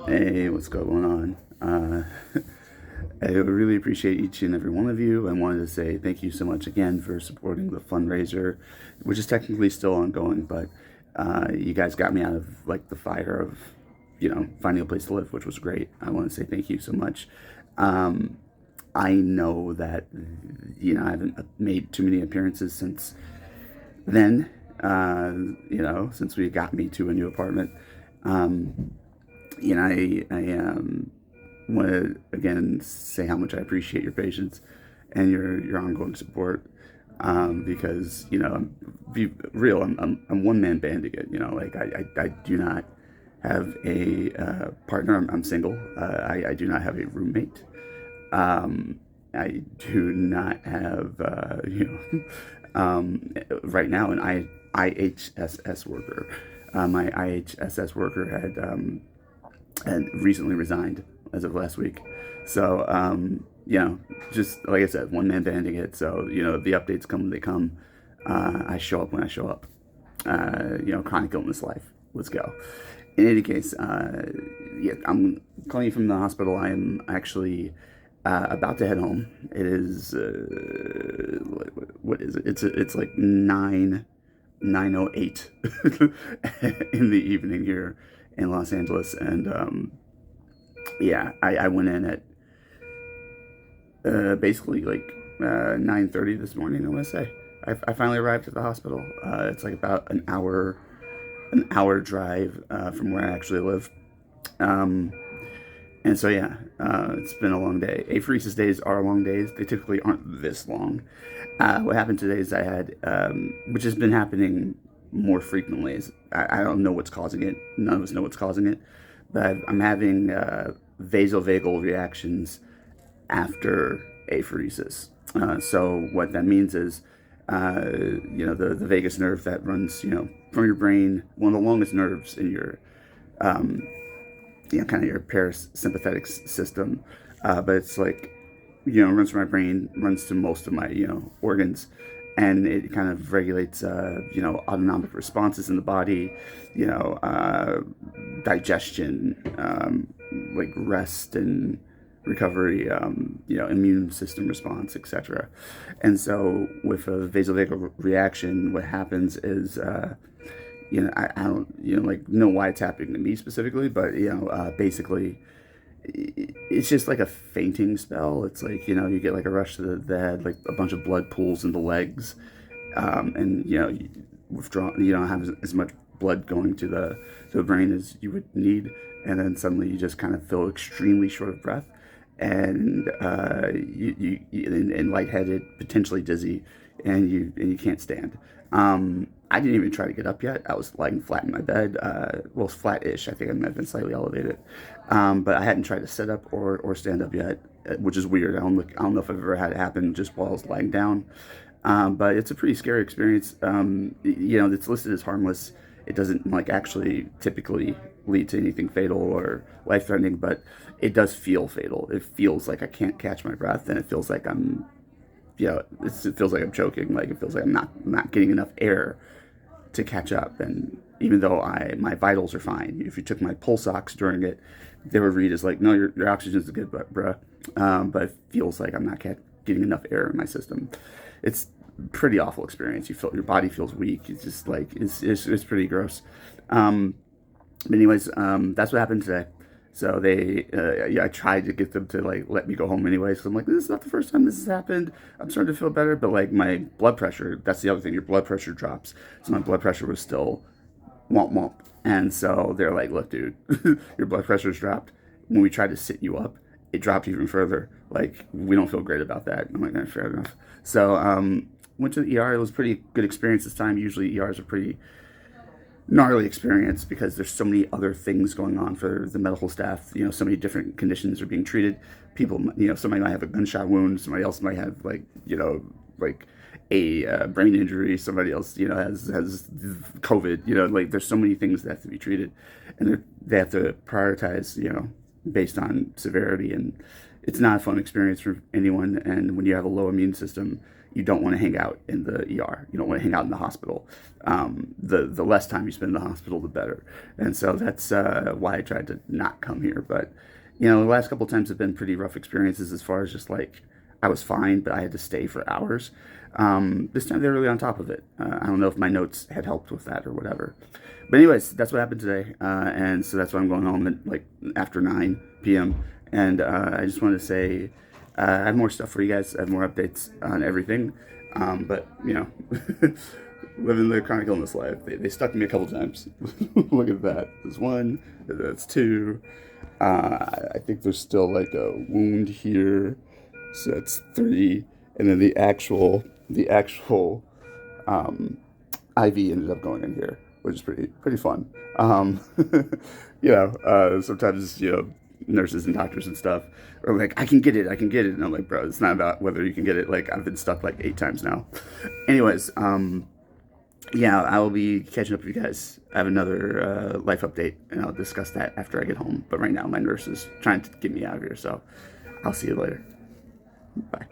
Hey, what's going on? I really appreciate each and every one of you. I wanted to say thank you so much again for supporting the fundraiser, which is technically still ongoing, but you guys got me out of like the fire of, finding a place to live, which was great. I want to say thank you so much. Um, I know that, I haven't made too many appearances since then, since we got me to a new apartment. Um, I want to again say how much I appreciate your patience and your ongoing support. Because be real, I'm one man banding it. Like I do not have a partner. I'm single. I do not have a roommate. I do not have right now an IHSS worker. My IHSS worker had recently resigned as of last week. So, just like I said, one man banding it. So, the updates come when they come. I show up when I show up. Chronic illness life. Let's go. In any case, yeah, I'm calling you from the hospital. I am actually about to head home. It is what is it? It's like 9:08 in the evening here in Los Angeles, and yeah, I went in at basically like 9:30 this morning. I want to say I finally arrived at the hospital. It's like about an hour drive from where I actually live. Um, and so yeah, it's been a long day. Apheresis days are long days. They typically aren't this long. What happened today is I had, which has been happening more frequently. Is I don't know what's causing it. None of us know what's causing it, but I'm having vasovagal reactions after apheresis. So what that means is, the vagus nerve that runs, from your brain, one of the longest nerves in your, um, kind of your parasympathetic system. But it's like, runs from my brain, runs to most of my, organs. And it kind of regulates, autonomic responses in the body, digestion, like rest and recovery, immune system response, etc. And so with a vasovagal reaction, what happens is, I don't, like know why it's happening to me specifically, but, basically it's just like a fainting spell. It's like, you get like a rush to the head, like a bunch of blood pools in the legs, and, you withdraw, you don't have as much blood going to the brain as you would need. And then suddenly you just kind of feel extremely short of breath and and lightheaded, potentially dizzy, and you can't stand. I didn't even try to get up yet. I was lying flat in my bed. Well, flat-ish. I think I might have been slightly elevated, but I hadn't tried to sit up or stand up yet, which is weird. I don't know if I've ever had it happen just while I was lying down. But it's a pretty scary experience. It's listed as harmless. It doesn't like actually typically lead to anything fatal or life-threatening, but it does feel fatal. It feels like I can't catch my breath, and it feels like it feels like I'm choking. Like it feels like I'm not getting enough air to catch up. And even though my vitals are fine, if you took my pulse ox during it, they would read as like, no, your oxygen's good, bruh. But it feels like I'm not getting enough air in my system. It's a pretty awful experience. You feel your body feels weak. It's just like it's pretty gross. Um, but anyways, that's what happened today. So yeah, I tried to get them to like let me go home anyway. So I'm like, this is not the first time this has happened. I'm starting to feel better, but like my blood pressure, that's the other thing. Your blood pressure drops. So my blood pressure was still womp womp. And so they're like, look, dude, your blood pressure's dropped. When we tried to sit you up, it dropped even further. Like, we don't feel great about that. I'm like, fair enough. So, went to the ER. It was a pretty good experience this time. Usually ERs are pretty gnarly experience because there's so many other things going on for the medical staff. So many different conditions are being treated. People, somebody might have a gunshot wound. Somebody else might have like a brain injury. Somebody else, has COVID. Like there's so many things that have to be treated, and they have to prioritize, based on severity. And it's not a fun experience for anyone. And when you have a low immune system, you don't want to hang out in the ER. You don't want to hang out in the hospital. The less time you spend in the hospital, the better. And so that's why I tried to not come here. But the last couple of times have been pretty rough experiences as far as just like I was fine, but I had to stay for hours. This time they're really on top of it. I don't know if my notes had helped with that or whatever. But anyways, that's what happened today, and so that's why I'm going home at like after 9 p.m. And I just wanted to say I have more stuff for you guys. I have more updates on everything. But living the chronic illness life, they stuck me a couple times. Look at that. There's one. That's two. I think there's still like a wound here, so that's three. And then the actual IV ended up going in here, which is pretty fun. Sometimes nurses and doctors and stuff are like, I can get it, and I'm like, bro, it's not about whether you can get it. Like, I've been stuck like 8 times now. Anyways, I will be catching up with you guys. I have another life update, and I'll discuss that after I get home. But right now, my nurse is trying to get me out of here, so I'll see you later. Bye.